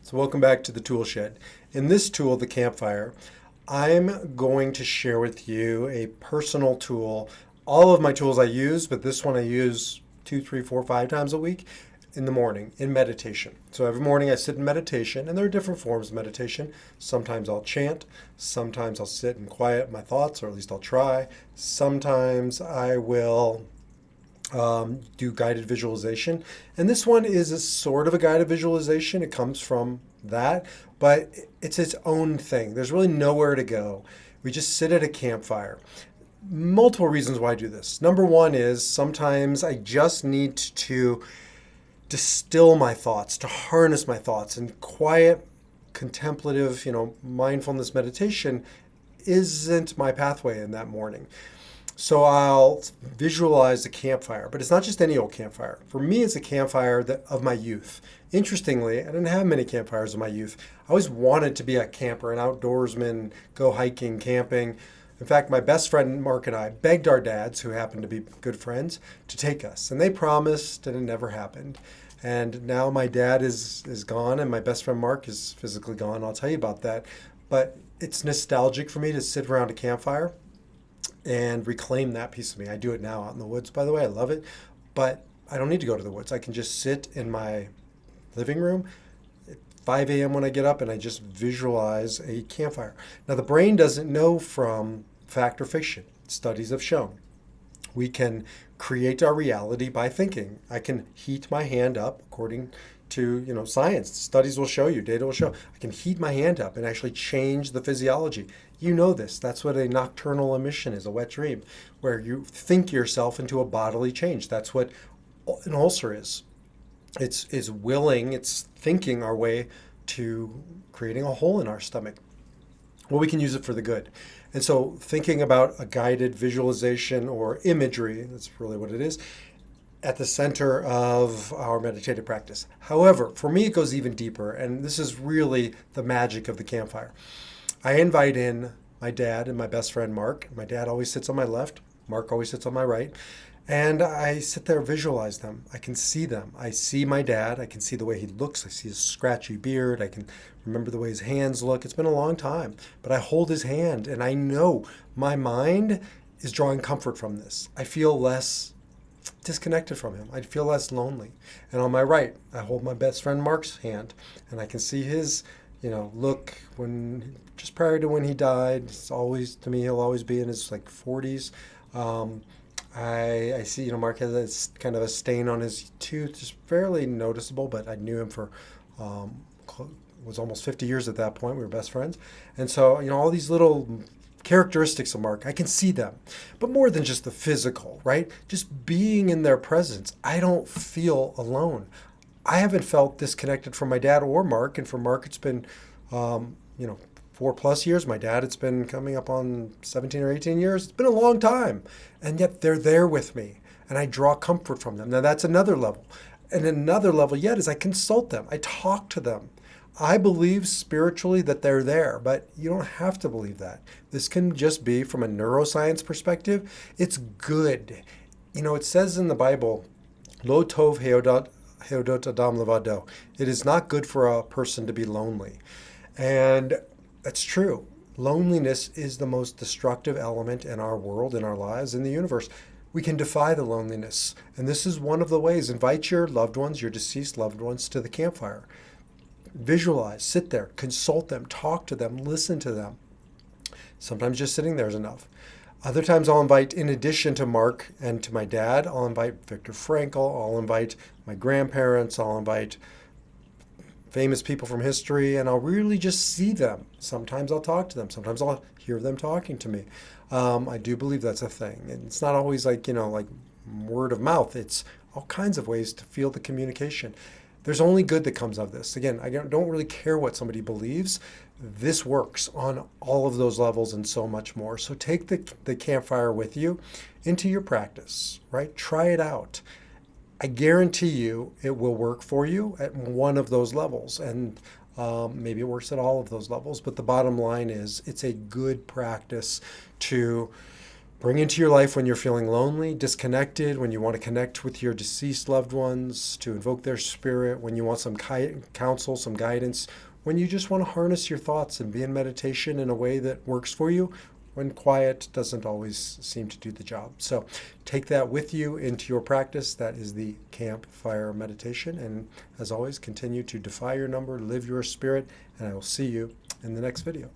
So welcome back to the tool shed. In this tool, the campfire, I'm going to share with you a personal tool. All of my tools I use, but this one I use 2, 3, 4, 5 times a week in the morning in meditation. So every morning I sit in meditation, and there are different forms of meditation. Sometimes I'll chant, sometimes I'll sit and quiet my thoughts, or at least I'll try. Sometimes I will do guided visualization. And this one is a sort of a guided visualization. It comes from that, but it's its own thing. There's really nowhere to go. We just sit at a campfire. Multiple reasons why I do this. Number one is sometimes I just need to distill my thoughts, to harness my thoughts, and quiet, contemplative, mindfulness meditation isn't my pathway in that morning. So I'll visualize a campfire, but it's not just any old campfire. For me, it's a campfire of my youth. Interestingly, I didn't have many campfires in my youth. I always wanted to be a camper, an outdoorsman, go hiking, camping. In fact, my best friend Mark and I begged our dads, who happened to be good friends, to take us. And they promised, and it never happened. And now my dad is gone, and my best friend Mark is physically gone. I'll tell you about that. But it's nostalgic for me to sit around a campfire and reclaim that piece of me. I do it now out in the woods, by the way. I love it. But I don't need to go to the woods. I can just sit in my living room at 5 a.m. when I get up, and I just visualize a campfire. Now, the brain doesn't know from fact or fiction. Studies have shown we can create our reality by thinking. I can heat my hand up according to science. Studies will show you, data will show. I can heat my hand up and actually change the physiology. You know this. That's what a nocturnal emission is, a wet dream, where you think yourself into a bodily change. That's what an ulcer is. It's thinking our way to creating a hole in our stomach. Well, we can use it for the good. And so thinking about a guided visualization or imagery, that's really what it is, at the center of our meditative practice. However, for me, it goes even deeper, and this is really the magic of the campfire. I invite in my dad and my best friend, Mark. My dad always sits on my left. Mark always sits on my right. And I sit there, visualize them. I can see them. I see my dad. I can see the way he looks. I see his scratchy beard. I can remember the way his hands look. It's been a long time, but I hold his hand, and I know my mind is drawing comfort from this. I feel less disconnected from him. I'd feel less lonely. And on my right, I hold my best friend Mark's hand, and I can see his, look when just prior to when he died. It's always, to me, he'll always be in his 40s. I see, Mark has kind of a stain on his tooth, just fairly noticeable, but I knew him for, was almost 50 years at that point. We were best friends. And so, all these little characteristics of Mark, I can see them. But more than just the physical, right? Just being in their presence, I don't feel alone. I haven't felt disconnected from my dad or Mark. And for Mark, it's been, 4+ years. My dad, it's been coming up on 17 or 18 years. It's been a long time. And yet they're there with me. And I draw comfort from them. Now, that's another level. And another level yet is I consult them. I talk to them. I believe spiritually that they're there, but you don't have to believe that. This can just be from a neuroscience perspective. It's good. It says in the Bible, Lo tov heodot adam levado. It is not good for a person to be lonely. And that's true. Loneliness is the most destructive element in our world, in our lives, in the universe. We can defy the loneliness. And this is one of the ways. Invite your loved ones, your deceased loved ones, to the campfire. Visualize, sit there, consult them, talk to them, listen to them. Sometimes just sitting there is enough. Other times I'll invite, in addition to Mark and to my dad, I'll invite Viktor Frankl, I'll invite my grandparents, I'll invite famous people from history, and I'll really just see them. Sometimes I'll talk to them. Sometimes I'll hear them talking to me. I do believe that's a thing. And it's not always like word of mouth. It's all kinds of ways to feel the communication. There's only good that comes of this. Again, I don't really care what somebody believes. This works on all of those levels and so much more. So take the campfire with you into your practice, right? Try it out. I guarantee you it will work for you at one of those levels. And maybe it works at all of those levels. But the bottom line is it's a good practice to bring into your life when you're feeling lonely, disconnected, when you want to connect with your deceased loved ones, to invoke their spirit, when you want some counsel, some guidance, when you just want to harness your thoughts and be in meditation in a way that works for you, when quiet doesn't always seem to do the job. So take that with you into your practice. That is the campfire meditation. And as always, continue to defy your number, live your spirit, and I will see you in the next video.